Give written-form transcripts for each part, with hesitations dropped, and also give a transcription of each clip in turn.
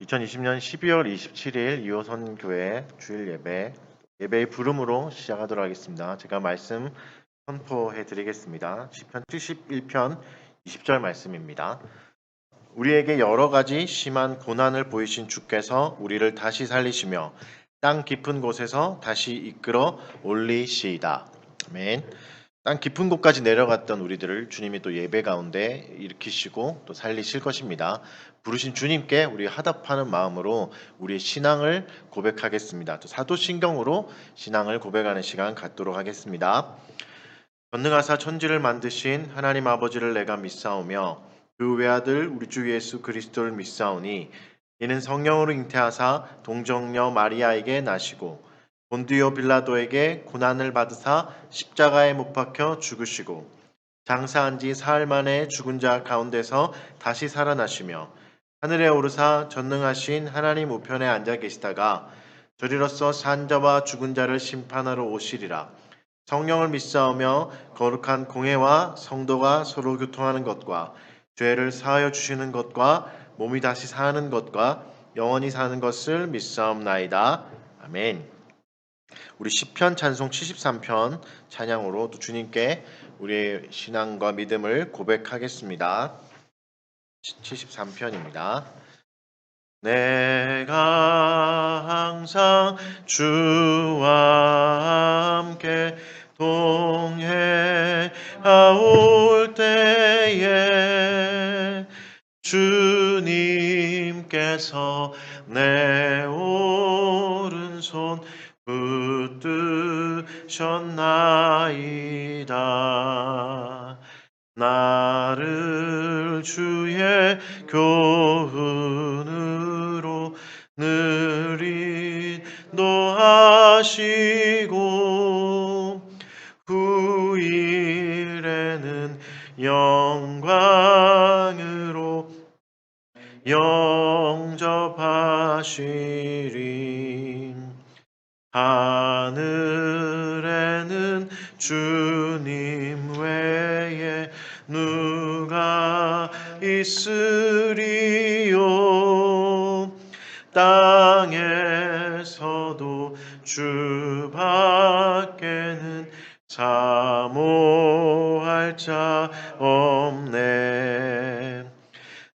2020년 12월 27일 이호선교회 주일 예배의 부름으로 시작하도록 하겠습니다. 제가 말씀 선포해 드리겠습니다. 시편 71편 20절 말씀입니다. 우리에게 여러 가지 심한 고난을 보이신 주께서 우리를 다시 살리시며 땅 깊은 곳에서 다시 이끌어 올리시이다. 아멘. 땅 깊은 곳까지 내려갔던 우리들을 주님이 또 예배 가운데 일으키시고 또 살리실 것입니다. 부르신 주님께 우리 화답하는 마음으로 우리의 신앙을 고백하겠습니다. 또 사도신경으로 신앙을 고백하는 시간 갖도록 하겠습니다. 전능하사 천지를 만드신 하나님 아버지를 내가 믿사오며 그 외아들 우리 주 예수 그리스도를 믿사오니 이는 성령으로 잉태하사 동정녀 마리아에게 나시고 본디오 빌라도에게 고난을 받으사 십자가에 못 박혀 죽으시고 장사한 지 사흘 만에 죽은 자 가운데서 다시 살아나시며 하늘에 오르사 전능하신 하나님 우편에 앉아 계시다가 저리로서 산 자와 죽은 자를 심판하러 오시리라. 성령을 믿사오며 거룩한 공회와 성도가 서로 교통하는 것과 죄를 사하여 주시는 것과 몸이 다시 사는 것과 영원히 사는 것을 믿사옵나이다. 아멘. 우리 시편 찬송 73편 찬양으로 또 주님께 우리의 신앙과 믿음을 고백하겠습니다. 73편입니다. 내가 항상 주와 함께 동행하올 때에 주님께서 내 오른손 붙드셨나이다. 나를 주의 교훈으로 늘 인도하시고 후일에는 영광으로 영접하시리. 하늘에는 주님 외에 누가 있으리요. 땅에서도 주 밖에는 사모할 자 없네.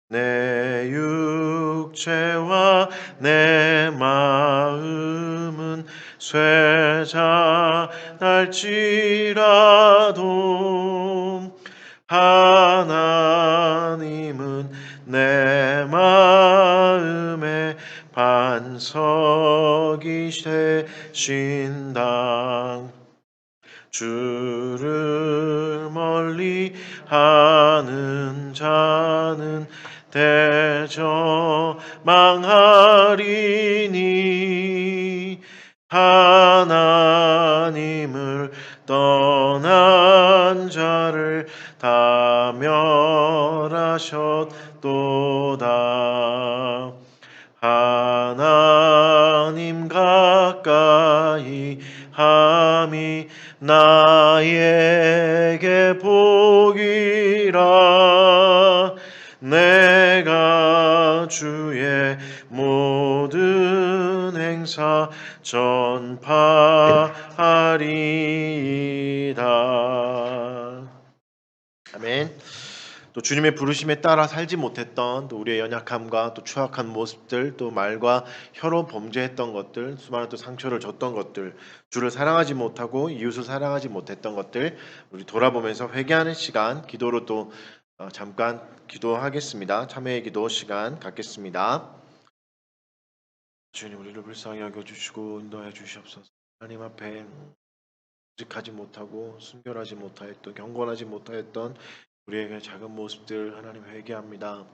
내 육체와 내 마음은 쇠잔할지라도 하나님은 내 마음의 반석이 되신다. 주를 멀리 하는 자는 대저망하리니 하나님을 떠난 자를 다 멸하셨도다. 하나님 가까이 함이 나에게 복이라. 내가 주의 모든 행사 전파하리이다. 아멘. 또 주님의 부르심에 따라 살지 못했던 또 우리의 연약함과 또 추악한 모습들, 또 말과 혀로 범죄했던 것들, 수많은 또 상처를 줬던 것들, 주를 사랑하지 못하고 이웃을 사랑하지 못했던 것들 우리 돌아보면서 회개하는 시간, 기도로 또 잠깐 기도하겠습니다. 참회의 기도 시간 갖겠습니다. 주님, 우리를 불쌍히 여겨주시고 인도해 주시옵소서. 하나님 앞에 직하지 못하고 순결하지 못하였던, 경건하지 못하였던 우리에게 작은 모습들 하나님 회개합니다.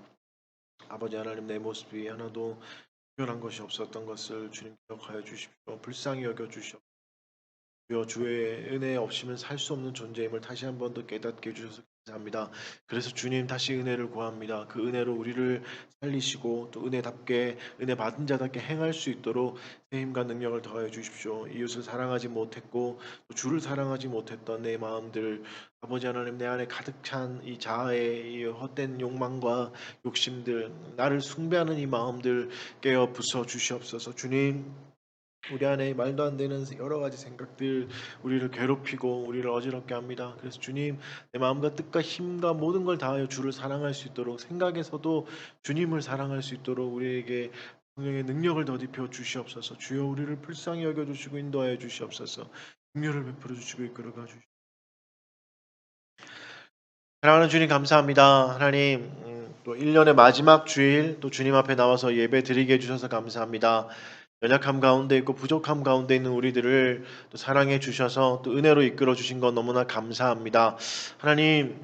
아버지 하나님, 내 모습이 하나도 특별한 것이 없었던 것을 주님 기억하여 주십시오. 불쌍히 여겨 주시옵소서. 주의 은혜 없이는 살 수 없는 존재임을 다시 한 번 더 깨닫게 해주셔서 감사합니다. 그래서 주님 다시 은혜를 구합니다. 그 은혜로 우리를 살리시고 또 은혜답게 은혜 받은 자답게 행할 수 있도록 새 힘과 능력을 더하여 주십시오. 이웃을 사랑하지 못했고 또 주를 사랑하지 못했던 내 마음들 아버지 하나님 내 안에 가득 찬 이 자아의 이 헛된 욕망과 욕심들 나를 숭배하는 이 마음들 깨어 부숴 주시옵소서. 주님 우리 안에 말도 안 되는 여러 가지 생각들 우리를 괴롭히고 우리를 어지럽게 합니다. 그래서 주님 내 마음과 뜻과 힘과 모든 걸 다하여 주를 사랑할 수 있도록 생각에서도 주님을 사랑할 수 있도록 우리에게 성령의 능력을 더딥혀 주시옵소서. 주여 우리를 불쌍히 여겨주시고 인도하여 주시옵소서. 긍휼을 베풀어 주시고 이끌어가 주시옵소서. 사랑하는 주님 감사합니다. 하나님 또 1년의 마지막 주일 또 주님 앞에 나와서 예배 드리게 해주셔서 감사합니다. 연약함 가운데 있고 부족함 가운데 있는 우리들을 또 사랑해 주셔서 또 은혜로 이끌어 주신 것 너무나 감사합니다. 하나님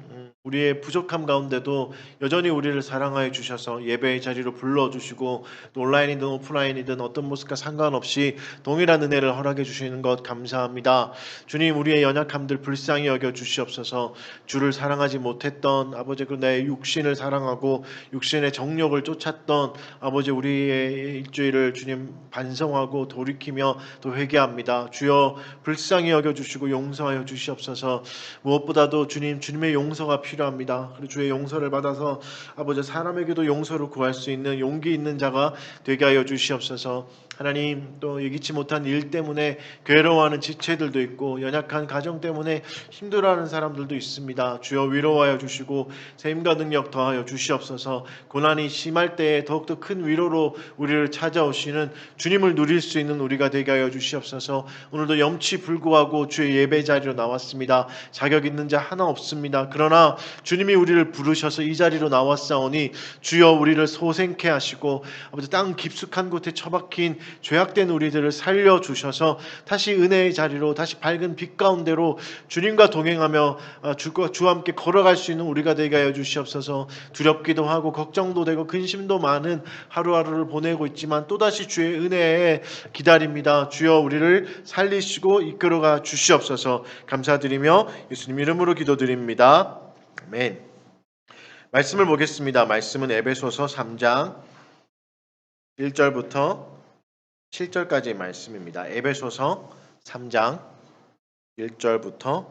우리의 부족함 가운데도 여전히 우리를 사랑하여 주셔서 예배의 자리로 불러주시고 또 온라인이든 오프라인이든 어떤 모습과 상관없이 동일한 은혜를 허락해 주시는 것 감사합니다. 주님 우리의 연약함들 불쌍히 여겨 주시옵소서. 주를 사랑하지 못했던 아버지 그 내 육신을 사랑하고 육신의 정욕을 쫓았던 아버지 우리의 일주일을 주님 반성하고 돌이키며 또 회개합니다. 주여 불쌍히 여겨주시고 용서하여 주시옵소서. 무엇보다도 주님의 용서가 필요합니다. 그리고 주의 용서를 받아서 아버지 사람에게도 용서를 구할 수 있는 용기 있는 자가 되게 하여 주시옵소서. 하나님 또 예기치 못한 일 때문에 괴로워하는 지체들도 있고 연약한 가정 때문에 힘들어하는 사람들도 있습니다. 주여 위로하여 주시고 샘과 능력 더하여 주시옵소서. 고난이 심할 때에 더욱더 큰 위로로 우리를 찾아오시는 주님을 누릴 수 있는 우리가 되게 하여 주시옵소서. 오늘도 염치 불구하고 주의 예배 자리로 나왔습니다. 자격 있는 자 하나 없습니다. 그러나 주님이 우리를 부르셔서 이 자리로 나왔사오니 주여 우리를 소생케 하시고 아버지 땅 깊숙한 곳에 처박힌 죄악된 우리들을 살려주셔서 다시 은혜의 자리로 다시 밝은 빛 가운데로 주님과 동행하며 주와 함께 걸어갈 수 있는 우리가 되게 하여 주시옵소서. 두렵기도 하고 걱정도 되고 근심도 많은 하루하루를 보내고 있지만 또다시 주의 은혜에 기다립니다. 주여 우리를 살리시고 이끌어가 주시옵소서. 감사드리며 예수님 이름으로 기도드립니다. 아멘. 말씀을 보겠습니다. 말씀은 에베소서 3장 1절부터 7절까지의 말씀입니다. 에베소서 3장 1절부터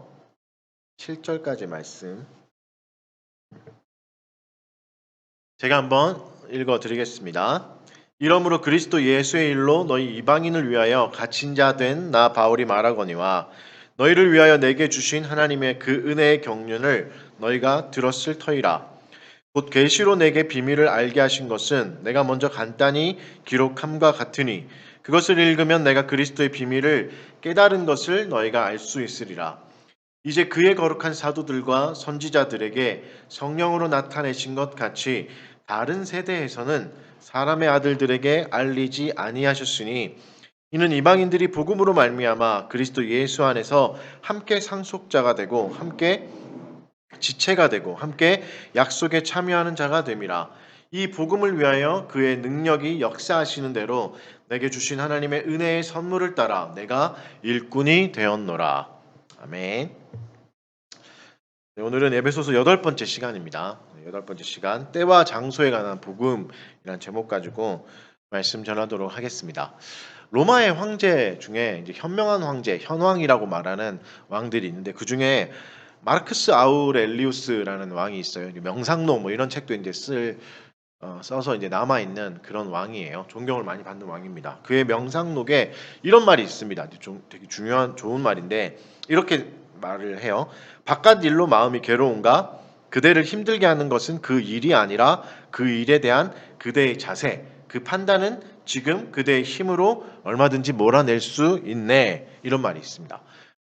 7절까지의 말씀 제가 한번 읽어드리겠습니다. 이러므로 그리스도 예수의 일로 너희 이방인을 위하여 갇힌 자 된 나 바울이 말하거니와 너희를 위하여 내게 주신 하나님의 그 은혜의 경륜을 너희가 들었을 터이라. 곧 계시로 내게 비밀을 알게 하신 것은 내가 먼저 간단히 기록함과 같으니 그것을 읽으면 내가 그리스도의 비밀을 깨달은 것을 너희가 알 수 있으리라. 이제 그의 거룩한 사도들과 선지자들에게 성령으로 나타내신 것 같이 다른 세대에서는 사람의 아들들에게 알리지 아니하셨으니 이는 이방인들이 복음으로 말미암아 그리스도 예수 안에서 함께 상속자가 되고 함께 지체가 되고 함께 약속에 참여하는 자가 됨이라. 이 복음을 위하여 그의 능력이 역사하시는 대로 내게 주신 하나님의 은혜의 선물을 따라 내가 일꾼이 되었노라. 아멘. 오늘은 에베소서 8번째 시간입니다. 8번째 시간 때와 장소에 관한 복음이라는 제목 가지고 말씀 전하도록 하겠습니다. 로마의 황제 중에 이제 현명한 황제, 현왕이라고 말하는 왕들이 있는데 그 중에 마르크스 아우렐리우스라는 왕이 있어요. 명상록 뭐 이런 책도 이제 써서 이제 남아 있는 그런 왕이에요. 존경을 많이 받는 왕입니다. 그의 명상록에 이런 말이 있습니다. 좀 되게 중요한 좋은 말인데 이렇게 말을 해요. 바깥 일로 마음이 괴로운가? 그대를 힘들게 하는 것은 그 일이 아니라 그 일에 대한 그대의 자세, 그 판단은 지금 그대의 힘으로 얼마든지 몰아낼 수 있네. 이런 말이 있습니다.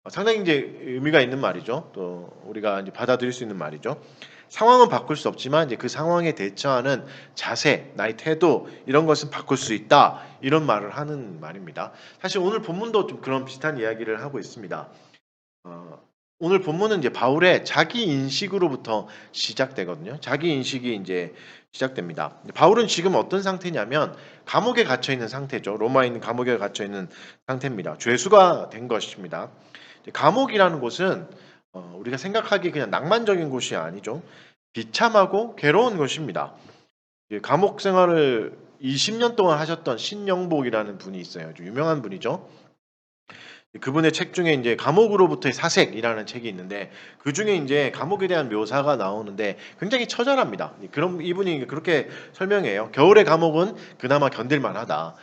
상당히 이제 의미가 있는 말이죠. 또 우리가 이제 받아들일 수 있는 말이죠. 상황은 바꿀 수 없지만 이제 그 상황에 대처하는 자세, 나의 태도 이런 것은 바꿀 수 있다. 이런 말을 하는 말입니다. 사실 오늘 본문도 좀 그런 비슷한 이야기를 하고 있습니다. 오늘 본문은 이제 바울의 자기 인식으로부터 시작되거든요. 자기 인식이 이제 시작됩니다. 바울은 지금 어떤 상태냐면 감옥에 갇혀 있는 상태죠. 로마에 있는 감옥에 갇혀 있는 상태입니다. 죄수가 된 것입니다. 감옥이라는 곳은 우리가 생각하기 그냥 낭만적인 곳이 아니죠. 비참하고 괴로운 곳입니다. 감옥 생활을 20년 동안 하셨던 신영복이라는 분이 있어요. 아주 유명한 분이죠. 그분의 책 중에 이제 감옥으로부터의 사색이라는 책이 있는데 그 중에 이제 감옥에 대한 묘사가 나오는데 굉장히 처절합니다. 그럼 이분이 그렇게 설명해요. 겨울의 감옥은 그나마 견딜만하다.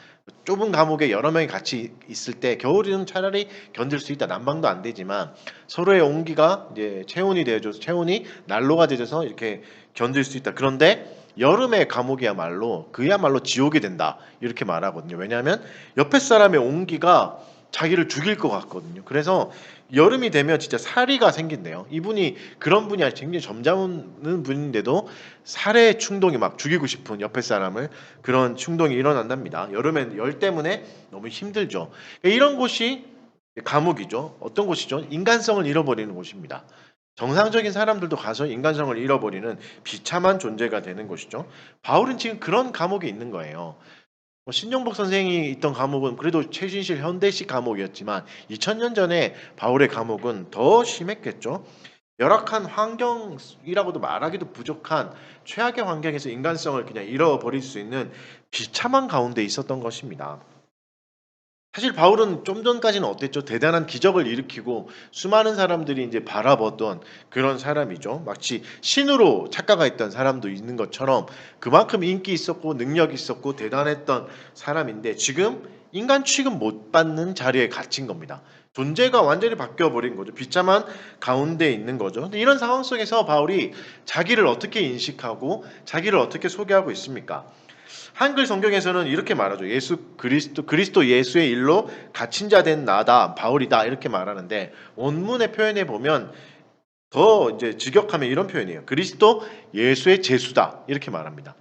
좁은 감옥에 여러 명이 같이 있을 때 겨울에는 차라리 견딜 수 있다. 난방도 안 되지만 서로의 온기가 이제 체온이 되어줘서 체온이 난로가 되어서 이렇게 견딜 수 있다. 그런데 여름의 감옥이야말로 그야말로 지옥이 된다. 이렇게 말하거든요. 왜냐하면 옆에 사람의 온기가 자기를 죽일 것 같거든요. 그래서 여름이 되면 진짜 사리가 생긴대요. 이분이 그런 분이 아니라 굉장히 점잖은 분인데도 살해 충동이 막 죽이고 싶은 옆에 사람을 그런 충동이 일어난답니다. 여름엔 열 때문에 너무 힘들죠. 이런 곳이 감옥이죠. 어떤 곳이죠? 인간성을 잃어버리는 곳입니다. 정상적인 사람들도 가서 인간성을 잃어버리는 비참한 존재가 되는 곳이죠. 바울은 지금 그런 감옥에 있는 거예요. 신영복 선생이 있던 감옥은 그래도 최신실 현대식 감옥이었지만 2000년 전에 바울의 감옥은 더 심했겠죠. 열악한 환경이라고도 말하기도 부족한 최악의 환경에서 인간성을 그냥 잃어버릴 수 있는 비참한 가운데 있었던 것입니다. 사실 바울은 좀 전까지는 어땠죠? 대단한 기적을 일으키고 수많은 사람들이 이제 바라보던 그런 사람이죠. 마치 신으로 착각했던 사람도 있는 것처럼 그만큼 인기 있었고 능력 있었고 대단했던 사람인데 지금 인간 취급 못 받는 자리에 갇힌 겁니다. 존재가 완전히 바뀌어 버린 거죠. 비참한 가운데 있는 거죠. 근데 이런 상황 속에서 바울이 자기를 어떻게 인식하고 자기를 어떻게 소개하고 있습니까? 한글 성경에서는 이렇게 말하죠. 예수 그리스도 예수의 일로 갇힌 자 된 나다 바울이다 이렇게 말하는데 원문의 표현에 보면 더 이제 직역하면 이런 표현이에요. 그리스도 예수의 죄수다 이렇게 말합니다.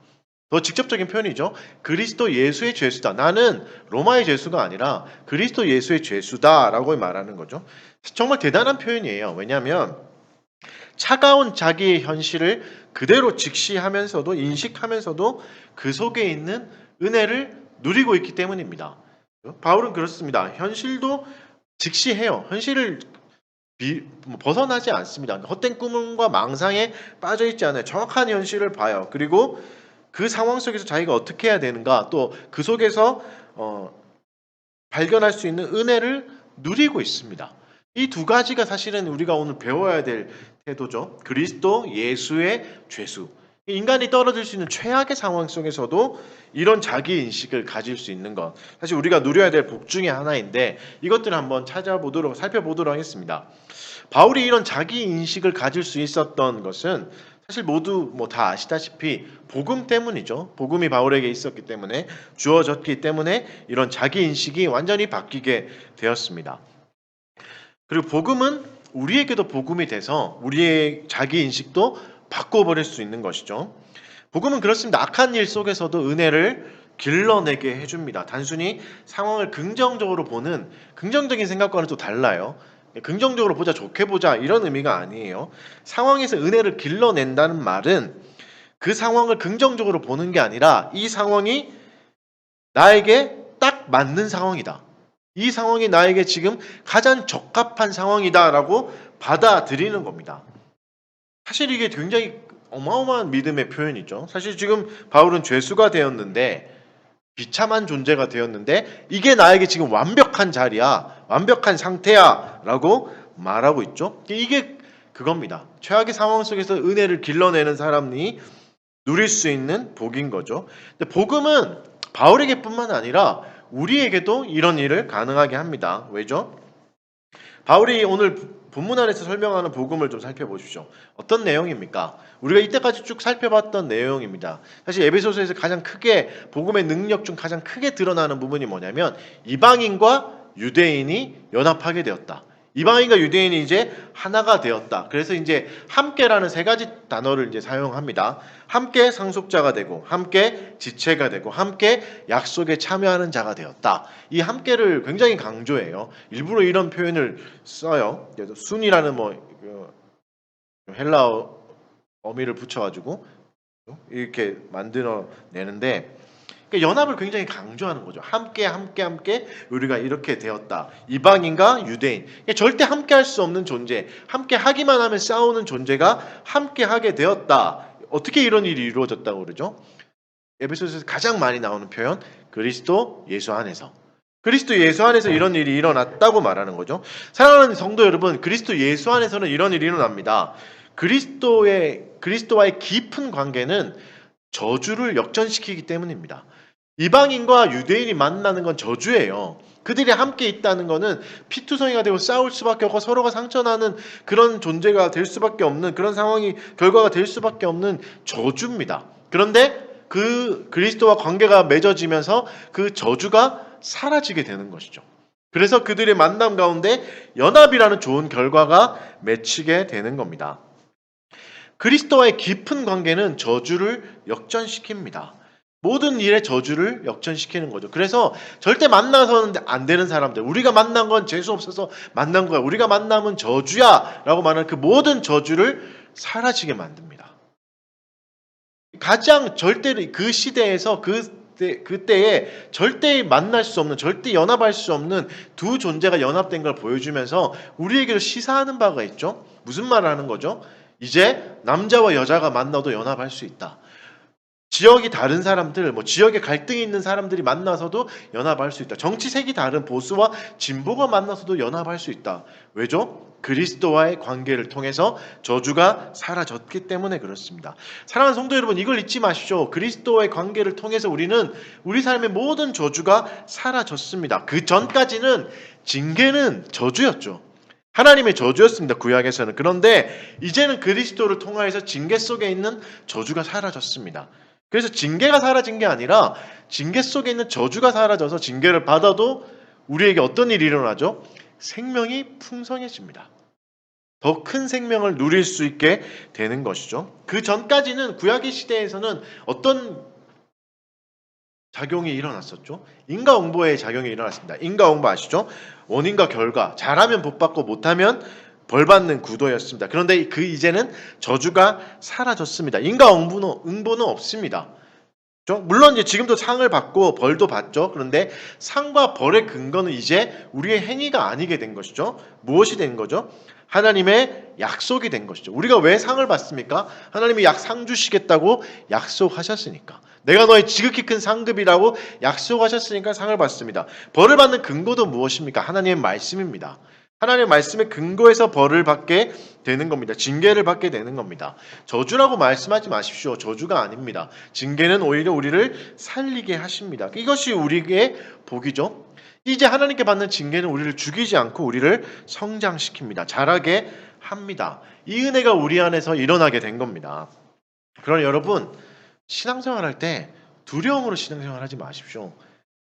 더 직접적인 표현이죠. 그리스도 예수의 죄수다. 나는 로마의 죄수가 아니라 그리스도 예수의 죄수다라고 말하는 거죠. 정말 대단한 표현이에요. 왜냐하면 차가운 자기의 현실을 그대로 직시하면서도 인식하면서도 그 속에 있는 은혜를 누리고 있기 때문입니다. 바울은 그렇습니다. 현실도 직시해요. 현실을 벗어나지 않습니다. 헛된 꿈과 망상에 빠져 있지 않아요. 정확한 현실을 봐요. 그리고 그 상황 속에서 자기가 어떻게 해야 되는가, 또 그 속에서 발견할 수 있는 은혜를 누리고 있습니다. 이 두 가지가 사실은 우리가 오늘 배워야 될 태도죠. 그리스도 예수의 죄수. 인간이 떨어질 수 있는 최악의 상황 속에서도 이런 자기 인식을 가질 수 있는 것. 사실 우리가 누려야 될 복 중에 하나인데 이것들을 한번 살펴보도록 하겠습니다. 바울이 이런 자기 인식을 가질 수 있었던 것은 사실 모두 다 아시다시피 복음 때문이죠. 복음이 바울에게 있었기 때문에 주어졌기 때문에 이런 자기 인식이 완전히 바뀌게 되었습니다. 그리고 복음은 우리에게도 복음이 돼서 우리의 자기 인식도 바꿔버릴 수 있는 것이죠. 복음은 그렇습니다. 악한 일 속에서도 은혜를 길러내게 해줍니다. 단순히 상황을 긍정적으로 보는 긍정적인 생각과는 또 달라요. 긍정적으로 보자, 좋게 보자 이런 의미가 아니에요. 상황에서 은혜를 길러낸다는 말은 그 상황을 긍정적으로 보는 게 아니라 이 상황이 나에게 딱 맞는 상황이다. 이 상황이 나에게 지금 가장 적합한 상황이다라고 받아들이는 겁니다. 사실 이게 굉장히 어마어마한 믿음의 표현이죠. 사실 지금 바울은 죄수가 되었는데 비참한 존재가 되었는데 이게 나에게 지금 완벽한 자리야, 완벽한 상태야 라고 말하고 있죠. 이게 그겁니다. 최악의 상황 속에서 은혜를 길러내는 사람이 누릴 수 있는 복인 거죠. 근데 복음은 바울에게뿐만 아니라 우리에게도 이런 일을 가능하게 합니다. 왜죠? 바울이 오늘 본문 안에서 설명하는 복음을 좀 살펴보십시오. 어떤 내용입니까? 우리가 이때까지 쭉 살펴봤던 내용입니다. 사실 에베소서에서 가장 크게 복음의 능력 중 가장 크게 드러나는 부분이 뭐냐면 이방인과 유대인이 연합하게 되었다. 이방인과 유대인이 이제 하나가 되었다. 그래서 이제 함께라는 세 가지 단어를 이제 사용합니다. 함께 상속자가 되고, 함께 지체가 되고, 함께 약속에 참여하는 자가 되었다. 이 함께를 굉장히 강조해요. 일부러 이런 표현을 써요. 그래서 순이라는 헬라어 어미를 붙여가지고 이렇게 만들어내는데, 그러니까 연합을 굉장히 강조하는 거죠. 함께 우리가 이렇게 되었다. 이방인과 유대인. 그러니까 절대 함께 할 수 없는 존재, 함께 하기만 하면 싸우는 존재가 함께 하게 되었다. 어떻게 이런 일이 이루어졌다고 그러죠? 에베소서에서 가장 많이 나오는 표현, 그리스도 예수 안에서. 그리스도 예수 안에서 이런 일이 일어났다고 말하는 거죠. 사랑하는 성도 여러분, 그리스도 예수 안에서는 이런 일이 일어납니다. 그리스도와의 깊은 관계는 저주를 역전시키기 때문입니다. 이방인과 유대인이 만나는 건 저주예요. 그들이 함께 있다는 것은 피투성이가 되고 싸울 수밖에 없고 서로가 상처나는 그런 존재가 될 수밖에 없는 그런 상황이 결과가 될 수밖에 없는 저주입니다. 그런데 그 그리스도와 관계가 맺어지면서 그 저주가 사라지게 되는 것이죠. 그래서 그들의 만남 가운데 연합이라는 좋은 결과가 맺히게 되는 겁니다. 그리스도와의 깊은 관계는 저주를 역전시킵니다. 모든 일의 저주를 역전시키는 거죠. 그래서 절대 만나서는 안 되는 사람들, 우리가 만난 건 재수 없어서 만난 거야, 우리가 만나면 저주야 라고 말하는 그 모든 저주를 사라지게 만듭니다. 가장 절대 그 시대에서 그때에 절대 만날 수 없는, 절대 연합할 수 없는 두 존재가 연합된 걸 보여주면서 우리에게도 시사하는 바가 있죠. 무슨 말을 하는 거죠? 이제 남자와 여자가 만나도 연합할 수 있다. 지역이 다른 사람들, 지역에 갈등이 있는 사람들이 만나서도 연합할 수 있다. 정치색이 다른 보수와 진보가 만나서도 연합할 수 있다. 왜죠? 그리스도와의 관계를 통해서 저주가 사라졌기 때문에 그렇습니다. 사랑하는 성도 여러분, 이걸 잊지 마십시오. 그리스도와의 관계를 통해서 우리는 우리 삶의 모든 저주가 사라졌습니다. 그 전까지는 징계는 저주였죠. 하나님의 저주였습니다. 구약에서는. 그런데 이제는 그리스도를 통하여서 징계 속에 있는 저주가 사라졌습니다. 그래서 징계가 사라진 게 아니라 징계 속에 있는 저주가 사라져서 징계를 받아도 우리에게 어떤 일이 일어나죠? 생명이 풍성해집니다. 더 큰 생명을 누릴 수 있게 되는 것이죠. 그 전까지는 구약의 시대에서는 어떤 작용이 일어났었죠? 인과응보의 작용이 일어났습니다. 인과응보 아시죠? 원인과 결과, 잘하면 복받고 못하면 벌받는 구도였습니다. 그런데 이제는 저주가 사라졌습니다. 인과응보는 없습니다. 물론 이제 지금도 상을 받고 벌도 받죠. 그런데 상과 벌의 근거는 이제 우리의 행위가 아니게 된 것이죠. 무엇이 된 거죠? 하나님의 약속이 된 것이죠. 우리가 왜 상을 받습니까? 하나님이 상 주시겠다고 약속하셨으니까. 내가 너의 지극히 큰 상급이라고 약속하셨으니까 상을 받습니다. 벌을 받는 근거도 무엇입니까? 하나님의 말씀입니다. 하나님의 말씀의 근거에서 벌을 받게 되는 겁니다. 징계를 받게 되는 겁니다. 저주라고 말씀하지 마십시오. 저주가 아닙니다. 징계는 오히려 우리를 살리게 하십니다. 이것이 우리에게 복이죠. 이제 하나님께 받는 징계는 우리를 죽이지 않고 우리를 성장시킵니다. 자라게 합니다. 이 은혜가 우리 안에서 일어나게 된 겁니다. 그러나 여러분, 신앙생활할 때 두려움으로 신앙생활하지 마십시오.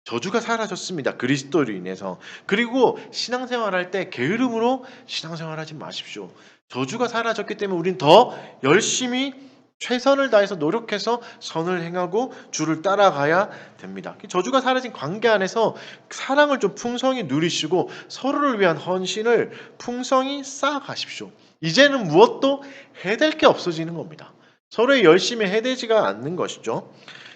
저주가 사라졌습니다. 그리스도로 인해서. 그리고 신앙생활할 때 게으름으로 신앙생활하지 마십시오. 저주가 사라졌기 때문에 우린 더 열심히 최선을 다해서 노력해서 선을 행하고 주를 따라가야 됩니다. 저주가 사라진 관계 안에서 사랑을 좀 풍성히 누리시고 서로를 위한 헌신을 풍성히 쌓아가십시오. 이제는 무엇도 해댈 게 없어지는 겁니다. 서로의 열심히 해대지가 않는 것이죠.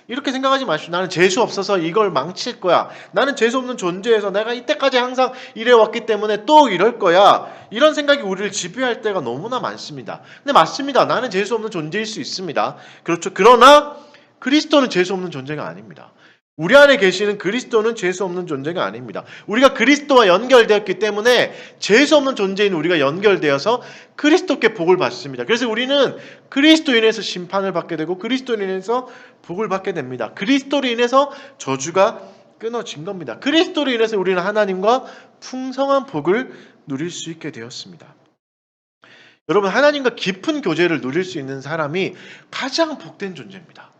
이렇게 생각하지 마십시오. 나는 재수 없어서 이걸 망칠 거야. 나는 재수 없는 존재에서 내가 이때까지 항상 이래왔기 때문에 또 이럴 거야. 이런 생각이 우리를 지배할 때가 너무나 많습니다. 근데 맞습니다. 나는 재수 없는 존재일 수 있습니다. 그렇죠. 그러나 그리스도는 재수 없는 존재가 아닙니다. 우리 안에 계시는 그리스도는 재수 없는 존재가 아닙니다. 우리가 그리스도와 연결되었기 때문에 재수 없는 존재인 우리가 연결되어서 그리스도께 복을 받습니다. 그래서 우리는 그리스도로 인해서 심판을 받게 되고 그리스도로 인해서 복을 받게 됩니다. 그리스도로 인해서 저주가 끊어진 겁니다. 그리스도로 인해서 우리는 하나님과 풍성한 복을 누릴 수 있게 되었습니다. 여러분, 하나님과 깊은 교제를 누릴 수 있는 사람이 가장 복된 존재입니다.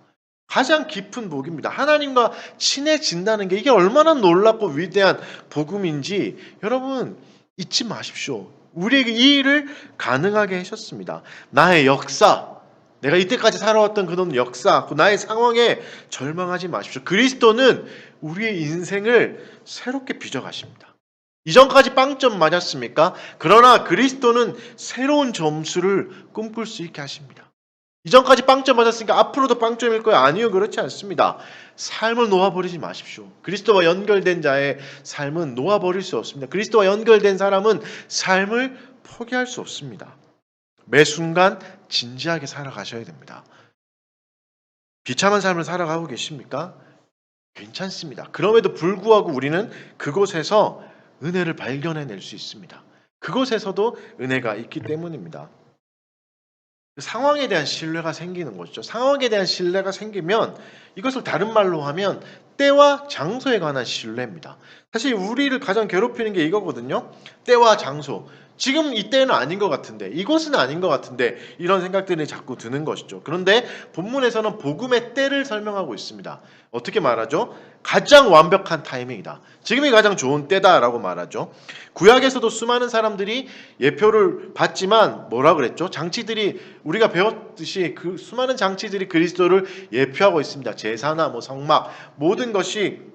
가장 깊은 복입니다. 하나님과 친해진다는 게 이게 얼마나 놀랍고 위대한 복음인지 여러분 잊지 마십시오. 우리에게 이 일을 가능하게 하셨습니다. 나의 역사, 내가 이때까지 살아왔던 그런 역사, 나의 상황에 절망하지 마십시오. 그리스도는 우리의 인생을 새롭게 빚어가십니다. 이전까지 빵점 맞았습니까? 그러나 그리스도는 새로운 점수를 꿈꿀 수 있게 하십니다. 이전까지 빵점 맞았으니까 앞으로도 빵점일 거야. 아니요, 그렇지 않습니다. 삶을 놓아버리지 마십시오. 그리스도와 연결된 자의 삶은 놓아버릴 수 없습니다. 그리스도와 연결된 사람은 삶을 포기할 수 없습니다. 매 순간 진지하게 살아가셔야 됩니다. 비참한 삶을 살아가고 계십니까? 괜찮습니다. 그럼에도 불구하고 우리는 그곳에서 은혜를 발견해낼 수 있습니다. 그곳에서도 은혜가 있기 때문입니다. 상황에 대한 신뢰가 생기는 것이죠. 상황에 대한 신뢰가 생기면 이것을 다른 말로 하면 때와 장소에 관한 신뢰입니다. 사실 우리를 가장 괴롭히는 게 이거거든요. 때와 장소. 지금 이때는 아닌 것 같은데, 이곳은 아닌 것 같은데, 이런 생각들이 자꾸 드는 것이죠. 그런데 본문에서는 복음의 때를 설명하고 있습니다. 어떻게 말하죠? 가장 완벽한 타이밍이다. 지금이 가장 좋은 때다라고 말하죠. 구약에서도 수많은 사람들이 예표를 받지만 뭐라 그랬죠? 장치들이 우리가 배웠듯이 그 수많은 장치들이 그리스도를 예표하고 있습니다. 제사나 성막 모든 것이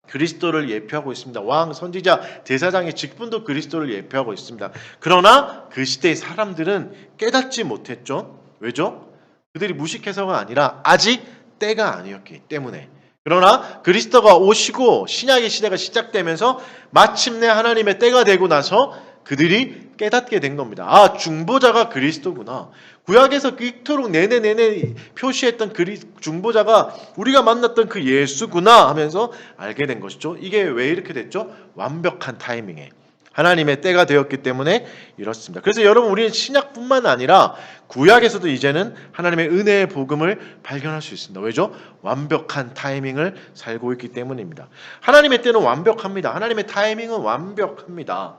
그리스도를 예표하고 있습니다. 왕, 선지자, 제사장의 직분도 그리스도를 예표하고 있습니다. 그러나 그 시대의 사람들은 깨닫지 못했죠. 왜죠? 그들이 무식해서가 아니라 아직 때가 아니었기 때문에. 그러나 그리스도가 오시고 신약의 시대가 시작되면서 마침내 하나님의 때가 되고 나서 그들이 깨닫게 된 겁니다. 아, 중보자가 그리스도구나. 구약에서 이토록 내내 표시했던 중보자가 우리가 만났던 그 예수구나 하면서 알게 된 것이죠. 이게 왜 이렇게 됐죠? 완벽한 타이밍에 하나님의 때가 되었기 때문에 이렇습니다. 그래서 여러분, 우리는 신약뿐만 아니라 구약에서도 이제는 하나님의 은혜의 복음을 발견할 수 있습니다. 왜죠? 완벽한 타이밍을 살고 있기 때문입니다. 하나님의 때는 완벽합니다. 하나님의 타이밍은 완벽합니다.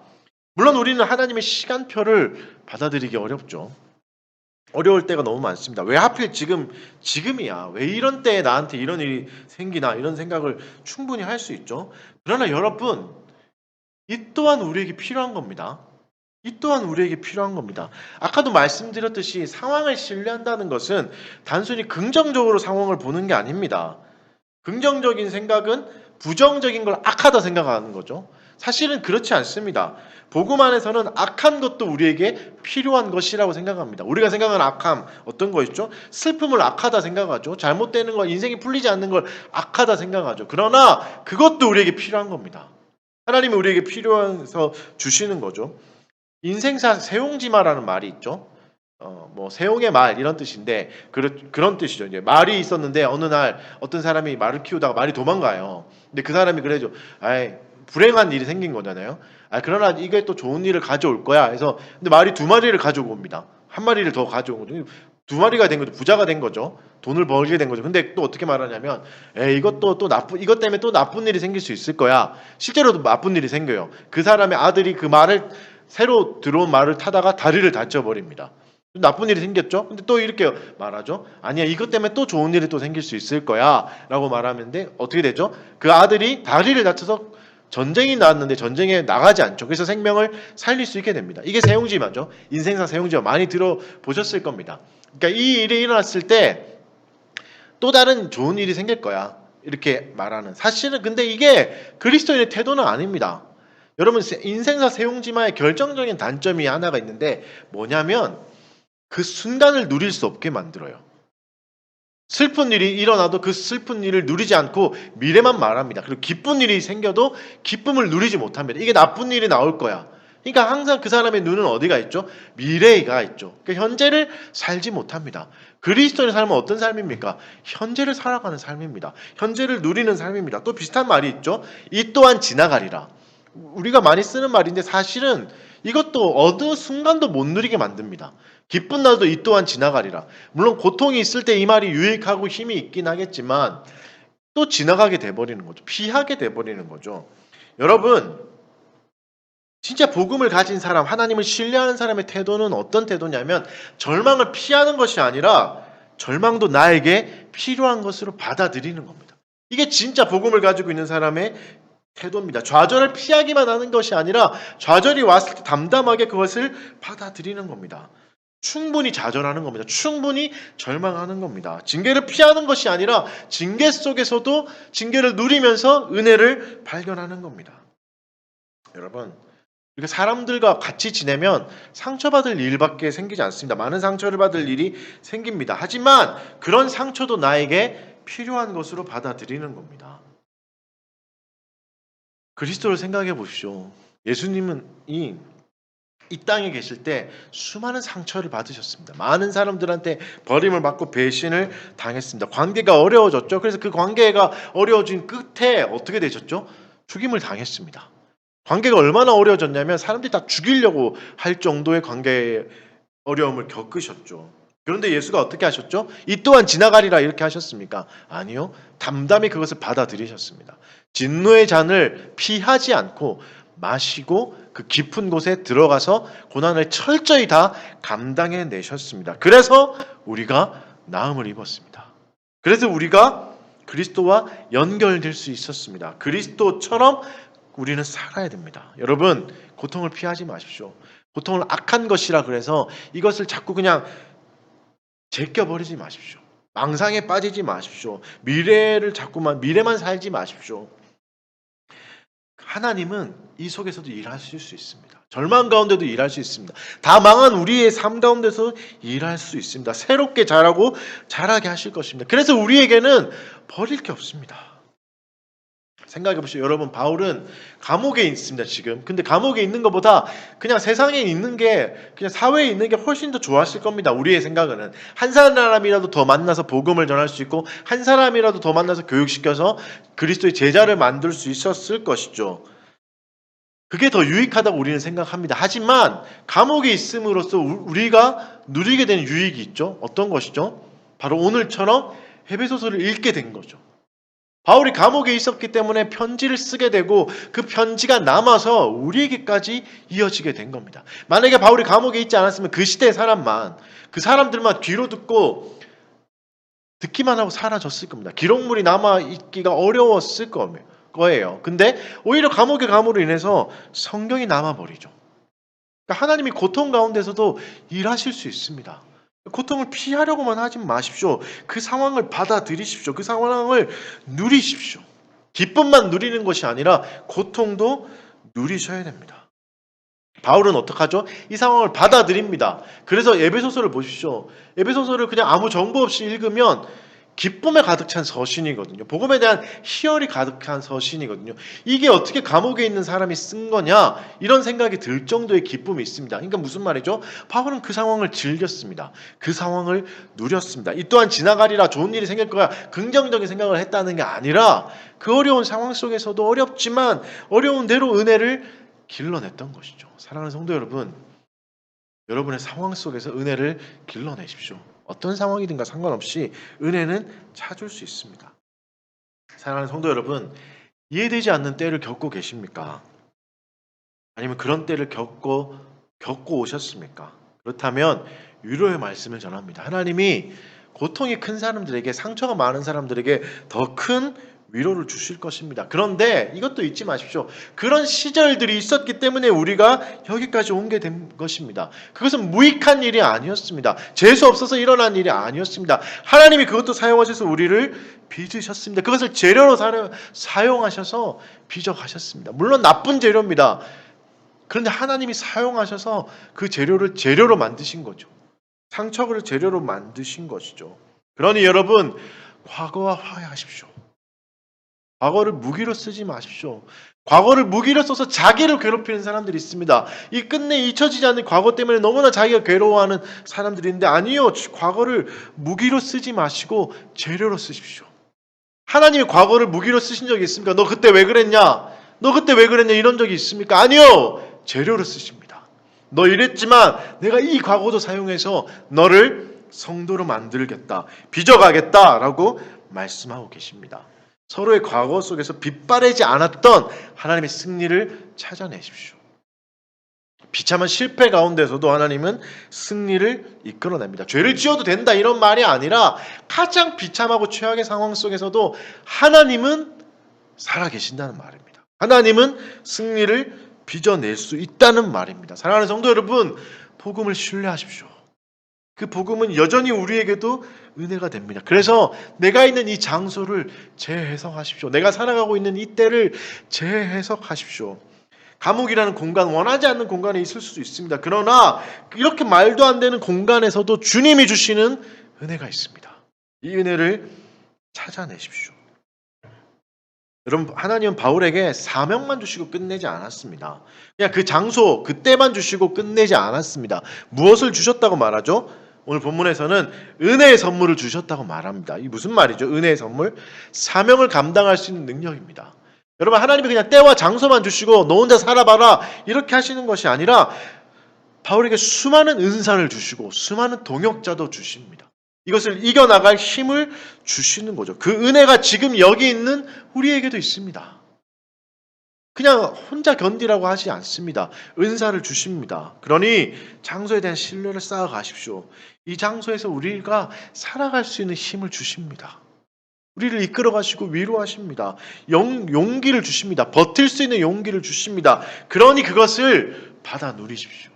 물론 우리는 하나님의 시간표를 받아들이기 어렵죠. 어려울 때가 너무 많습니다. 왜 하필 지금이야? 왜 이런 때에 나한테 이런 일이 생기나? 이런 생각을 충분히 할 수 있죠. 그러나 여러분, 이 또한 우리에게 필요한 겁니다. 이 또한 우리에게 필요한 겁니다. 아까도 말씀드렸듯이 상황을 신뢰한다는 것은 단순히 긍정적으로 상황을 보는 게 아닙니다. 긍정적인 생각은 부정적인 걸 악하다 생각하는 거죠. 사실은 그렇지 않습니다. 복음 안에서는 악한 것도 우리에게 필요한 것이라고 생각합니다. 우리가 생각하는 악함 어떤 거 있죠? 슬픔을 악하다 생각하죠. 잘못되는 거, 인생이 풀리지 않는 걸 악하다 생각하죠. 그러나 그것도 우리에게 필요한 겁니다. 하나님이 우리에게 필요해서 주시는 거죠. 인생사 세용지마라는 말이 있죠. 세용의 말 이런 뜻인데 그런 뜻이죠. 이제 말이 있었는데 어느 날 어떤 사람이 말을 키우다가 말이 도망가요. 근데 그 사람이 그래죠. 아이, 불행한 일이 생긴 거잖아요. 그러나 이게 또 좋은 일을 가져올 거야. 그래서 근데 말이 2마리를 가지고 옵니다. 1마리를 더 가져온 거죠. 2마리가 된 거죠. 부자가 된 거죠. 돈을 벌게 된 거죠. 근데 또 어떻게 말하냐면, 이것 때문에 또 나쁜 일이 생길 수 있을 거야. 실제로도 나쁜 일이 생겨요. 그 사람의 아들이 그 말을 새로 들어온 말을 타다가 다리를 다쳐버립니다. 나쁜 일이 생겼죠? 근데 또 이렇게 말하죠. 아니야, 이것 때문에 또 좋은 일이 또 생길 수 있을 거야. 라고 말하는데 어떻게 되죠? 그 아들이 다리를 다쳐서 전쟁이 나왔는데 전쟁에 나가지 않죠. 그래서 생명을 살릴 수 있게 됩니다. 이게 세용지마죠. 인생사 세용지마 많이 들어보셨을 겁니다. 그러니까 이 일이 일어났을 때 또 다른 좋은 일이 생길 거야. 이렇게 말하는. 사실은 근데 이게 그리스도인의 태도는 아닙니다. 여러분, 인생사 세용지마의 결정적인 단점이 하나가 있는데 뭐냐면 그 순간을 누릴 수 없게 만들어요. 슬픈 일이 일어나도 그 슬픈 일을 누리지 않고 미래만 말합니다. 그리고 기쁜 일이 생겨도 기쁨을 누리지 못합니다. 이게 나쁜 일이 나올 거야. 그러니까 항상 그 사람의 눈은 어디가 있죠? 미래가 있죠. 그러니까 현재를 살지 못합니다. 그리스도인의 삶은 어떤 삶입니까? 현재를 살아가는 삶입니다. 현재를 누리는 삶입니다. 또 비슷한 말이 있죠. 이 또한 지나가리라. 우리가 많이 쓰는 말인데 사실은 이것도 어느 순간도 못 누리게 만듭니다. 기쁜 날도 이 또한 지나가리라. 물론 고통이 있을 때 이 말이 유익하고 힘이 있긴 하겠지만 또 지나가게 돼버리는 거죠. 피하게 돼버리는 거죠. 여러분, 진짜 복음을 가진 사람, 하나님을 신뢰하는 사람의 태도는 어떤 태도냐면 절망을 피하는 것이 아니라 절망도 나에게 필요한 것으로 받아들이는 겁니다. 이게 진짜 복음을 가지고 있는 사람의 태도입니다. 좌절을 피하기만 하는 것이 아니라 좌절이 왔을 때 담담하게 그것을 받아들이는 겁니다. 충분히 좌절하는 겁니다. 충분히 절망하는 겁니다. 징계를 피하는 것이 아니라 징계 속에서도 징계를 누리면서 은혜를 발견하는 겁니다. 여러분, 우리가 사람들과 같이 지내면 상처받을 일밖에 생기지 않습니다. 많은 상처를 받을 일이 생깁니다. 하지만 그런 상처도 나에게 필요한 것으로 받아들이는 겁니다. 그리스도를 생각해 보십시오. 예수님은 이 땅에 계실 때 수많은 상처를 받으셨습니다. 많은 사람들한테 버림을 받고 배신을 당했습니다. 관계가 어려워졌죠. 그래서 그 관계가 어려워진 끝에 어떻게 되셨죠? 죽임을 당했습니다. 관계가 얼마나 어려워졌냐면 사람들이 다 죽이려고 할 정도의 관계의 어려움을 겪으셨죠. 그런데 예수가 어떻게 하셨죠? 이 또한 지나가리라 이렇게 하셨습니까? 아니요. 담담히 그것을 받아들이셨습니다. 진노의 잔을 피하지 않고 마시고 그 깊은 곳에 들어가서 고난을 철저히 다 감당해 내셨습니다. 그래서 우리가 나음을 입었습니다. 그래서 우리가 그리스도와 연결될 수 있었습니다. 그리스도처럼 우리는 살아야 됩니다. 여러분, 고통을 피하지 마십시오. 고통을 악한 것이라 그래서 이것을 자꾸 그냥 제껴버리지 마십시오. 망상에 빠지지 마십시오. 미래만 살지 마십시오. 하나님은 이 속에서도 일하실 수 있습니다. 절망 가운데도 일할 수 있습니다. 다 망한 우리의 삶 가운데서 일할 수 있습니다. 새롭게 자라게 하실 것입니다. 그래서 우리에게는 버릴 게 없습니다. 생각해 보시죠. 여러분, 바울은 감옥에 있습니다, 지금. 근데 감옥에 있는 것보다 그냥 세상에 있는 게, 그냥 사회에 있는 게 훨씬 더 좋았을 겁니다. 우리의 생각은. 한 사람이라도 더 만나서 복음을 전할 수 있고, 한 사람이라도 더 만나서 교육시켜서 그리스도의 제자를 만들 수 있었을 것이죠. 그게 더 유익하다고 우리는 생각합니다. 하지만 감옥에 있음으로써 우리가 누리게 된 유익이 있죠. 어떤 것이죠? 바로 오늘처럼 에베소서를 읽게 된 거죠. 바울이 감옥에 있었기 때문에 편지를 쓰게 되고 그 편지가 남아서 우리에게까지 이어지게 된 겁니다. 만약에 바울이 감옥에 있지 않았으면 그 시대의 그 사람들만 귀로 듣기만 하고 사라졌을 겁니다. 기록물이 남아있기가 어려웠을 거예요. 근데 오히려 감옥에 감으로 인해서 성경이 남아버리죠. 그러니까 하나님이 고통 가운데서도 일하실 수 있습니다. 고통을 피하려고만 하지 마십시오. 그 상황을 받아들이십시오. 그 상황을 누리십시오. 기쁨만 누리는 것이 아니라 고통도 누리셔야 됩니다. 바울은 어떡하죠? 이 상황을 받아들입니다. 그래서 에베소서를 보십시오. 에베소서를 그냥 아무 정보 없이 읽으면 기쁨에 가득 찬 서신이거든요. 복음에 대한 희열이 가득한 서신이거든요. 이게 어떻게 감옥에 있는 사람이 쓴 거냐? 이런 생각이 들 정도의 기쁨이 있습니다. 그러니까 무슨 말이죠? 바울은 그 상황을 즐겼습니다. 그 상황을 누렸습니다. 이 또한 지나가리라, 좋은 일이 생길 거야, 긍정적인 생각을 했다는 게 아니라 그 어려운 상황 속에서도 어렵지만 어려운 대로 은혜를 길러냈던 것이죠. 사랑하는 성도 여러분, 여러분의 상황 속에서 은혜를 길러내십시오. 어떤 상황이든가 상관없이 은혜는 찾을 수 있습니다. 사랑하는 성도 여러분, 이해되지 않는 때를 겪고 계십니까? 아니면 그런 때를 겪고 오셨습니까? 그렇다면 위로의 말씀을 전합니다. 하나님이 고통이 큰 사람들에게, 상처가 많은 사람들에게 더 큰 위로를 주실 것입니다. 그런데 이것도 잊지 마십시오. 그런 시절들이 있었기 때문에 우리가 여기까지 온 게 된 것입니다. 그것은 무익한 일이 아니었습니다. 재수 없어서 일어난 일이 아니었습니다. 하나님이 그것도 사용하셔서 우리를 빚으셨습니다. 그것을 재료로 사용하셔서 빚어가셨습니다. 물론 나쁜 재료입니다. 그런데 하나님이 사용하셔서 그 재료를 재료로 만드신 거죠. 상처를 재료로 만드신 것이죠. 그러니 여러분, 과거와 화해하십시오. 과거를 무기로 쓰지 마십시오. 과거를 무기로 써서 자기를 괴롭히는 사람들이 있습니다. 이 끝내 잊혀지지 않는 과거 때문에 너무나 자기가 괴로워하는 사람들이 있는데, 아니요. 과거를 무기로 쓰지 마시고 재료로 쓰십시오. 하나님이 과거를 무기로 쓰신 적이 있습니까? 너 그때 왜 그랬냐? 너 그때 왜 그랬냐? 이런 적이 있습니까? 아니요. 재료로 쓰십니다. 너 이랬지만 내가 이 과거도 사용해서 너를 성도로 만들겠다, 빚어가겠다라고 말씀하고 계십니다. 서로의 과거 속에서 빗바래지 않았던 하나님의 승리를 찾아내십시오. 비참한 실패 가운데서도 하나님은 승리를 이끌어냅니다. 죄를 지어도 된다 이런 말이 아니라 가장 비참하고 최악의 상황 속에서도 하나님은 살아계신다는 말입니다. 하나님은 승리를 빚어낼 수 있다는 말입니다. 사랑하는 성도 여러분, 복음을 신뢰하십시오. 그 복음은 여전히 우리에게도 은혜가 됩니다. 그래서 내가 있는 이 장소를 재해석하십시오. 내가 살아가고 있는 이 때를 재해석하십시오. 감옥이라는 공간, 원하지 않는 공간에 있을 수도 있습니다. 그러나 이렇게 말도 안 되는 공간에서도 주님이 주시는 은혜가 있습니다. 이 은혜를 찾아내십시오. 여러분, 하나님은 바울에게 사명만 주시고 끝내지 않았습니다. 그냥 그 장소, 그때만 주시고 끝내지 않았습니다. 무엇을 주셨다고 말하죠? 오늘 본문에서는 은혜의 선물을 주셨다고 말합니다. 이 무슨 말이죠? 은혜의 선물? 사명을 감당할 수 있는 능력입니다. 여러분, 하나님이 그냥 때와 장소만 주시고 너 혼자 살아봐라 이렇게 하시는 것이 아니라 바울에게 수많은 은사를 주시고 수많은 동역자도 주십니다. 이것을 이겨나갈 힘을 주시는 거죠. 그 은혜가 지금 여기 있는 우리에게도 있습니다. 그냥 혼자 견디라고 하지 않습니다. 은사를 주십니다. 그러니 장소에 대한 신뢰를 쌓아 가십시오. 이 장소에서 우리가 살아갈 수 있는 힘을 주십니다. 우리를 이끌어 가시고 위로하십니다. 용기를 주십니다. 버틸 수 있는 용기를 주십니다. 그러니 그것을 받아 누리십시오.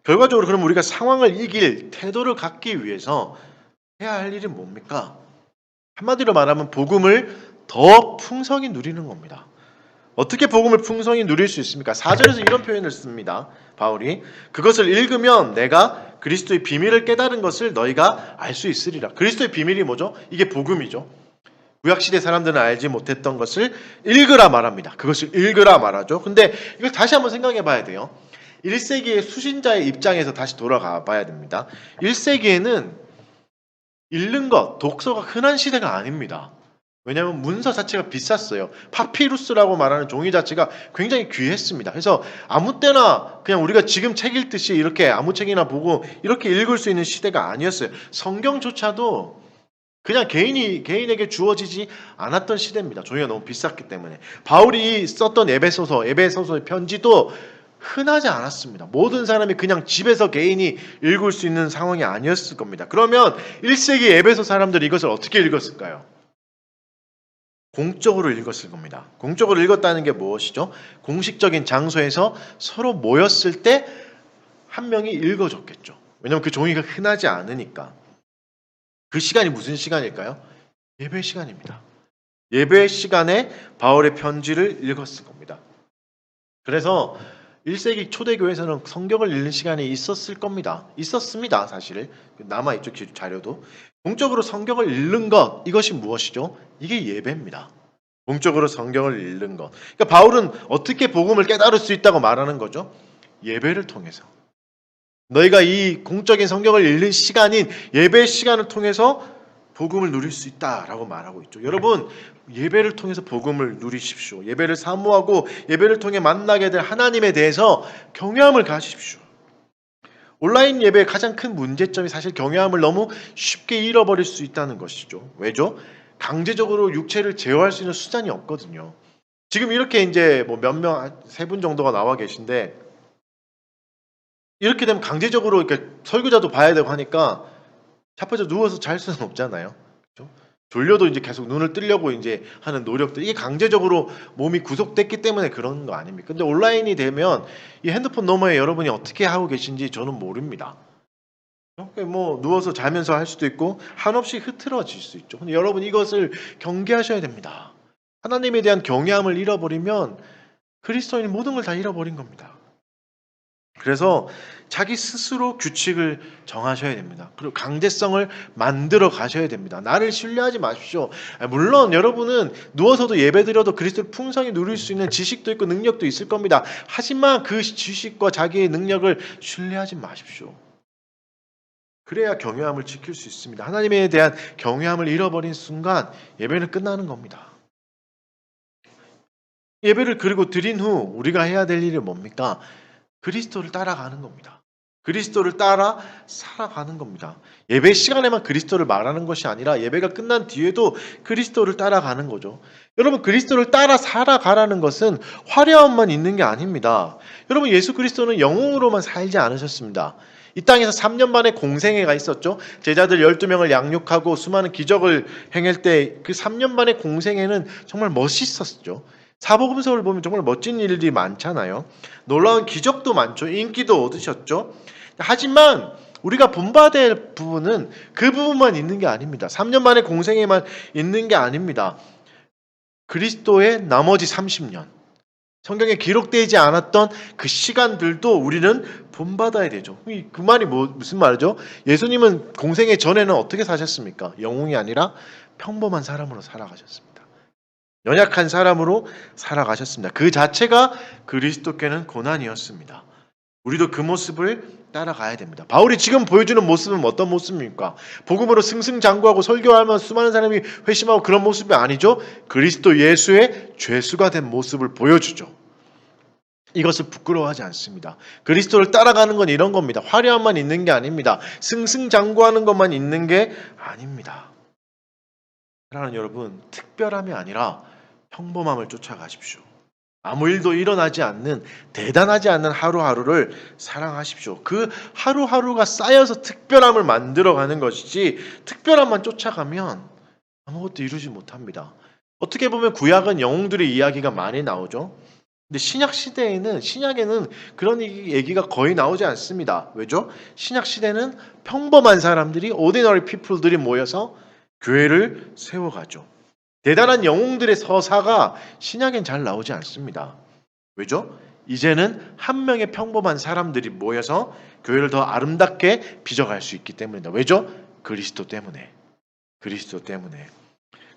결과적으로 그럼 우리가 상황을 이길 태도를 갖기 위해서 해야 할 일은 뭡니까? 한마디로 말하면 복음을 더 풍성히 누리는 겁니다. 어떻게 복음을 풍성히 누릴 수 있습니까? 4절에서 이런 표현을 씁니다. 바울이 그것을 읽으면 내가 그리스도의 비밀을 깨달은 것을 너희가 알 수 있으리라. 그리스도의 비밀이 뭐죠? 이게 복음이죠. 구약시대 사람들은 알지 못했던 것을 읽으라 말합니다. 그것을 읽으라 말하죠. 근데 이걸 다시 한번 생각해 봐야 돼요. 1세기의 수신자의 입장에서 다시 돌아가 봐야 됩니다. 1세기에는 읽는 것, 독서가 흔한 시대가 아닙니다. 왜냐하면 문서 자체가 비쌌어요. 파피루스라고 말하는 종이 자체가 굉장히 귀했습니다. 그래서 아무 때나 그냥 우리가 지금 책 읽듯이 이렇게 아무 책이나 보고 이렇게 읽을 수 있는 시대가 아니었어요. 성경조차도 그냥 개인에게 주어지지 않았던 시대입니다. 종이가 너무 비쌌기 때문에. 바울이 썼던 에베소서의 편지도 흔하지 않았습니다. 모든 사람이 그냥 집에서 개인이 읽을 수 있는 상황이 아니었을 겁니다. 그러면 1세기 에베소 사람들이 이것을 어떻게 읽었을까요? 공적으로 읽었을 겁니다. 공적으로 읽었다는 게 무엇이죠? 공식적인 장소에서 서로 모였을 때 한 명이 읽어줬겠죠. 왜냐하면 그 종이가 흔하지 않으니까. 그 시간이 무슨 시간일까요? 예배 시간입니다. 예배 시간에 바울의 편지를 읽었을 겁니다. 그래서 1세기 초대교회에서는 성경을 읽는 시간이 있었을 겁니다. 있었습니다. 사실 남아있죠. 자료도. 공적으로 성경을 읽는 것, 이것이 무엇이죠? 이게 예배입니다. 공적으로 성경을 읽는 것. 그러니까 바울은 어떻게 복음을 깨달을 수 있다고 말하는 거죠? 예배를 통해서. 너희가 이 공적인 성경을 읽는 시간인 예배 시간을 통해서 복음을 누릴 수 있다라고 말하고 있죠. 여러분, 예배를 통해서 복음을 누리십시오. 예배를 사모하고 예배를 통해 만나게 될 하나님에 대해서 경외함을 가지십시오. 온라인 예배의 가장 큰 문제점이 사실 경외함을 너무 쉽게 잃어버릴 수 있다는 것이죠. 왜죠? 강제적으로 육체를 제어할 수 있는 수단이 없거든요. 지금 이렇게 이제 뭐 몇 명, 3분 정도가 나와 계신데 이렇게 되면 강제적으로 이렇게 설교자도 봐야 되고 하니까 자빠져 누워서 잘 수는 없잖아요. 그렇죠? 졸려도 이제 계속 눈을 뜨려고 이제 하는 노력들, 이게 강제적으로 몸이 구속됐기 때문에 그런 거 아닙니까? 근데 온라인이 되면 이 핸드폰 너머에 여러분이 어떻게 하고 계신지 저는 모릅니다. 뭐 누워서 자면서 할 수도 있고 한없이 흐트러질 수 있죠. 근데 여러분 이것을 경계하셔야 됩니다. 하나님에 대한 경외함을 잃어버리면 그리스도인이 모든 걸 다 잃어버린 겁니다. 그래서 자기 스스로 규칙을 정하셔야 됩니다. 그리고 강제성을 만들어 가셔야 됩니다. 나를 신뢰하지 마십시오. 물론 여러분은 누워서도 예배드려도 그리스도를 풍성히 누릴 수 있는 지식도 있고 능력도 있을 겁니다. 하지만 그 지식과 자기의 능력을 신뢰하지 마십시오. 그래야 경외함을 지킬 수 있습니다. 하나님에 대한 경외함을 잃어버린 순간 예배는 끝나는 겁니다. 예배를 그리고 드린 후 우리가 해야 될 일이 뭡니까? 그리스도를 따라가는 겁니다. 그리스도를 따라 살아가는 겁니다. 예배 시간에만 그리스도를 말하는 것이 아니라 예배가 끝난 뒤에도 그리스도를 따라가는 거죠. 여러분, 그리스도를 따라 살아가라는 것은 화려함만 있는 게 아닙니다. 여러분, 예수 그리스도는 영웅으로만 살지 않으셨습니다. 이 땅에서 3년 만에 공생애가 있었죠. 제자들 12명을 양육하고 수많은 기적을 행할 때 그 3년 만에 공생애는 정말 멋있었죠. 사복음서를 보면 정말 멋진 일들이 많잖아요. 놀라운 기적도 많죠. 인기도 얻으셨죠. 하지만 우리가 본받아야 될 부분은 그 부분만 있는 게 아닙니다. 3년 만에 공생에만 있는 게 아닙니다. 그리스도의 나머지 30년, 성경에 기록되지 않았던 그 시간들도 우리는 본받아야 되죠. 그 말이 무슨 말이죠? 예수님은 공생애 전에는 어떻게 사셨습니까? 영웅이 아니라 평범한 사람으로 살아가셨습니다. 연약한 사람으로 살아가셨습니다. 그 자체가 그리스도께는 고난이었습니다. 우리도 그 모습을 따라가야 됩니다. 바울이 지금 보여주는 모습은 어떤 모습입니까? 복음으로 승승장구하고 설교하면 수많은 사람이 회심하고 그런 모습이 아니죠. 그리스도 예수의 죄수가 된 모습을 보여주죠. 이것을 부끄러워하지 않습니다. 그리스도를 따라가는 건 이런 겁니다. 화려함만 있는 게 아닙니다. 승승장구하는 것만 있는 게 아닙니다. 사랑하는 여러분, 특별함이 아니라 평범함을 쫓아가십시오. 아무 일도 일어나지 않는, 대단하지 않는 하루하루를 사랑하십시오. 그 하루하루가 쌓여서 특별함을 만들어가는 것이지, 특별함만 쫓아가면 아무것도 이루지 못합니다. 어떻게 보면 구약은 영웅들의 이야기가 많이 나오죠. 근데 신약에는 그런 얘기가 거의 나오지 않습니다. 왜죠? 신약 시대는 평범한 사람들이, ordinary people들이 모여서 교회를 세워가죠. 대단한 영웅들의 서사가 신약엔 잘 나오지 않습니다. 왜죠? 이제는 한 명의 평범한 사람들이 모여서 교회를 더 아름답게 빚어갈 수 있기 때문입니다. 왜죠? 그리스도 때문에. 그리스도 때문에.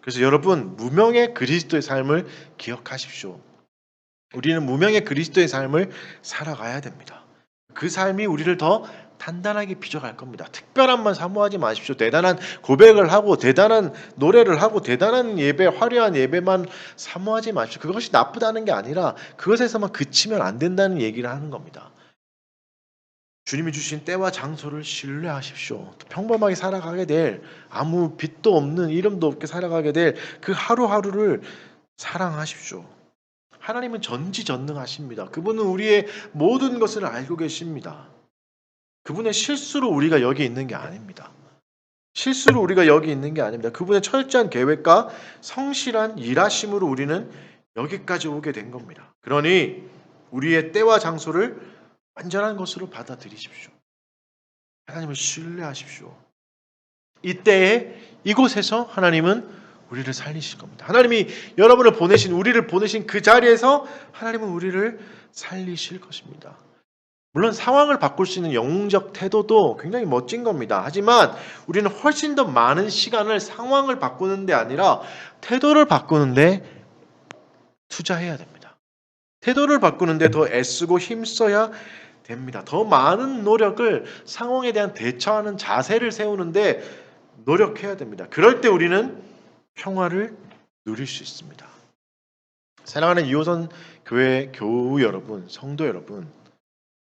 그래서 여러분, 무명의 그리스도의 삶을 기억하십시오. 우리는 무명의 그리스도의 삶을 살아가야 됩니다. 그 삶이 우리를 더 단단하게 빚어갈 겁니다. 특별함만 사모하지 마십시오. 대단한 고백을 하고 대단한 노래를 하고 대단한 예배, 화려한 예배만 사모하지 마십시오. 그것이 나쁘다는 게 아니라 그것에서만 그치면 안 된다는 얘기를 하는 겁니다. 주님이 주신 때와 장소를 신뢰하십시오. 평범하게 살아가게 될, 아무 빛도 없는, 이름도 없게 살아가게 될 그 하루하루를 사랑하십시오. 하나님은 전지전능하십니다. 그분은 우리의 모든 것을 알고 계십니다. 그분의 실수로 우리가 여기 있는 게 아닙니다. 실수로 우리가 여기 있는 게 아닙니다. 그분의 철저한 계획과 성실한 일하심으로 우리는 여기까지 오게 된 겁니다. 그러니 우리의 때와 장소를 완전한 것으로 받아들이십시오. 하나님을 신뢰하십시오. 이때에 이곳에서 하나님은 우리를 살리실 겁니다. 하나님이 여러분을 보내신, 우리를 보내신 그 자리에서 하나님은 우리를 살리실 것입니다. 물론 상황을 바꿀 수 있는 영웅적 태도도 굉장히 멋진 겁니다. 하지만 우리는 훨씬 더 많은 시간을 상황을 바꾸는 데 아니라 태도를 바꾸는 데 투자해야 됩니다. 태도를 바꾸는 데 더 애쓰고 힘써야 됩니다. 더 많은 노력을 상황에 대한 대처하는 자세를 세우는데 노력해야 됩니다. 그럴 때 우리는 평화를 누릴 수 있습니다. 사랑하는 이호선 교회 교우 여러분, 성도 여러분,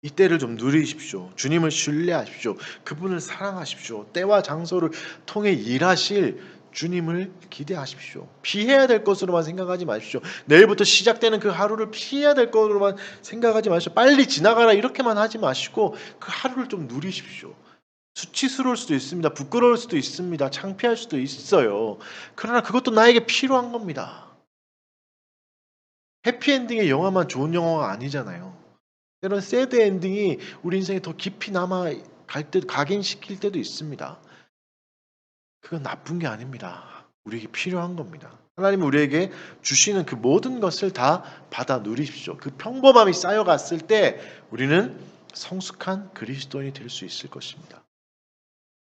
이때를 좀 누리십시오. 주님을 신뢰하십시오. 그분을 사랑하십시오. 때와 장소를 통해 일하실 주님을 기대하십시오. 피해야 될 것으로만 생각하지 마십시오. 내일부터 시작되는 그 하루를 피해야 될 것으로만 생각하지 마십시오. 빨리 지나가라 이렇게만 하지 마시고 그 하루를 좀 누리십시오. 수치스러울 수도 있습니다. 부끄러울 수도 있습니다. 창피할 수도 있어요. 그러나 그것도 나에게 필요한 겁니다. 해피엔딩의 영화만 좋은 영화가 아니잖아요. 때로는 새드 엔딩이 우리 인생에 더 깊이 남아 각인시킬 때도 있습니다. 그건 나쁜 게 아닙니다. 우리에게 필요한 겁니다. 하나님은 우리에게 주시는 그 모든 것을 다 받아 누리십시오. 그 평범함이 쌓여갔을 때 우리는 성숙한 그리스도인이 될 수 있을 것입니다.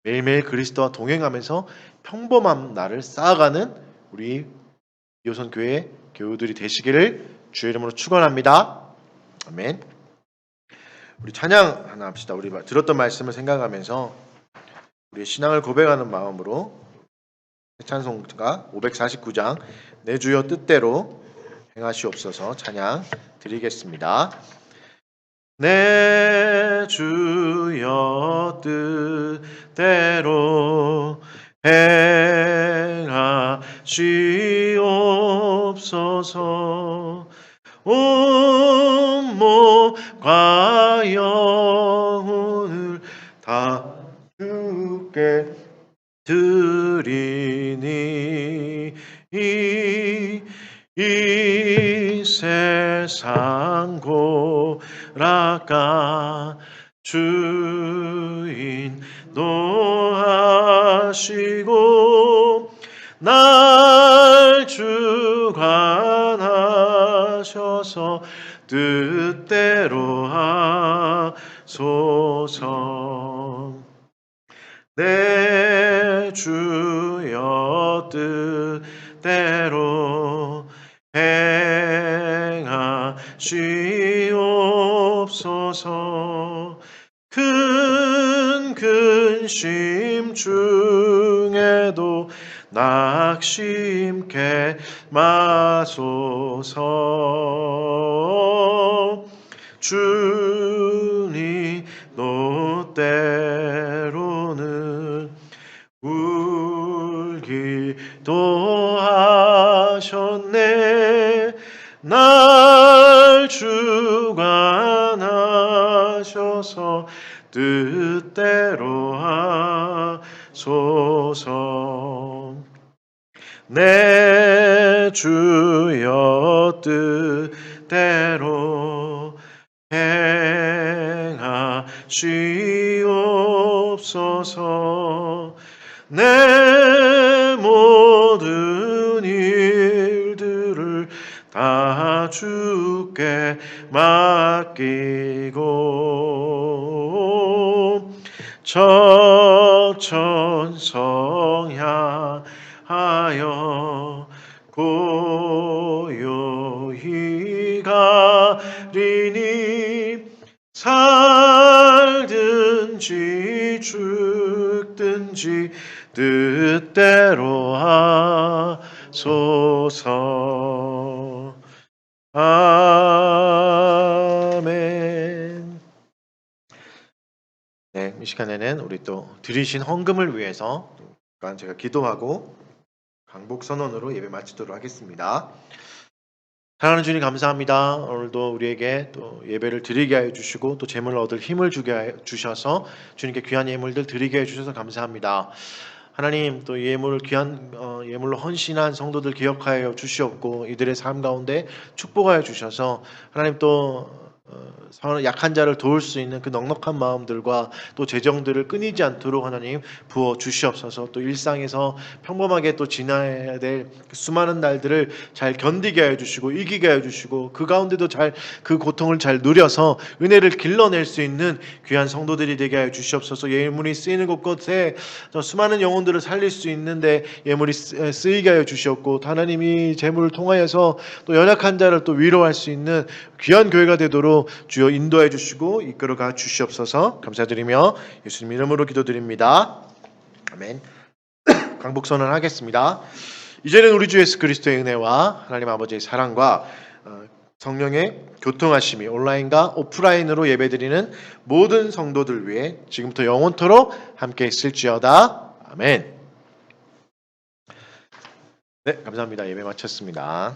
매일매일 그리스도와 동행하면서 평범한 나를 쌓아가는 우리 이호선교회 교우들이 되시기를 주의 이름으로 축원합니다. 아멘. 우리 찬양 하나 합시다. 우리 들었던 말씀을 생각하면서 우리의 신앙을 고백하는 마음으로 찬송가 549장 내 주여 뜻대로 행하시옵소서 찬양 드리겠습니다. 내 주여 뜻대로 행하시옵소서. 온 몸과 영혼을 다 주께 드리니 이 세상 고락가 주인 노하시고 날 주관하셔 하셔서 뜻대로 하소서. 내 주여 뜻대로 행하시옵소서. 큰 근심 중에도 낙심케 마소서. 주님 너 때로는 울기도 하셨네. 날 주관하셔서 뜻대로 하소서. 내 주여 뜻대로 행하시옵소서. 내 모든 일들을 다 주께 맡기고 저천성 향하여 고요히 가리니 살든지 죽든지 뜻대로 하소서. 아멘. 네, 이 시간에는 우리 또 드리신 헌금을 위해서 제가 기도하고 강복 선언으로 예배 마치도록 하겠습니다. 사랑하는 주님 감사합니다. 오늘도 우리에게 또 예배를 드리게 하여 주시고 또 재물을 얻을 힘을 주게 하여 주셔서 주님께 귀한 예물들 드리게 해 주셔서 감사합니다. 하나님 또 예물을 귀한 예물로 헌신한 성도들 기억하여 주시옵고 이들의 삶 가운데 축복하여 주셔서 하나님 또 약한 자를 도울 수 있는 그 넉넉한 마음들과 또 재정들을 끊이지 않도록 하나님 부어 주시옵소서. 또 일상에서 평범하게 또 지나야 될 수많은 날들을 잘 견디게 하여 주시고 이기게 하여 주시고 그 가운데도 잘 그 고통을 잘 누려서 은혜를 길러낼 수 있는 귀한 성도들이 되게 하여 주시옵소서. 예물이 쓰이는 곳곳에 수많은 영혼들을 살릴 수 있는데 예물이 쓰이게 하여 주시옵고 하나님이 재물을 통하여서 또 연약한 자를 또 위로할 수 있는 귀한 교회가 되도록 주여 인도해 주시고 이끌어가 주시옵소서. 감사드리며 예수님 이름으로 기도드립니다. 아멘. 강복 선언하겠습니다. 이제는 우리 주 예수 그리스도의 은혜와 하나님 아버지의 사랑과 성령의 교통하심이 온라인과 오프라인으로 예배드리는 모든 성도들 위해 지금부터 영원토록 함께 있을지어다. 아멘. 네, 감사합니다. 예배 마쳤습니다.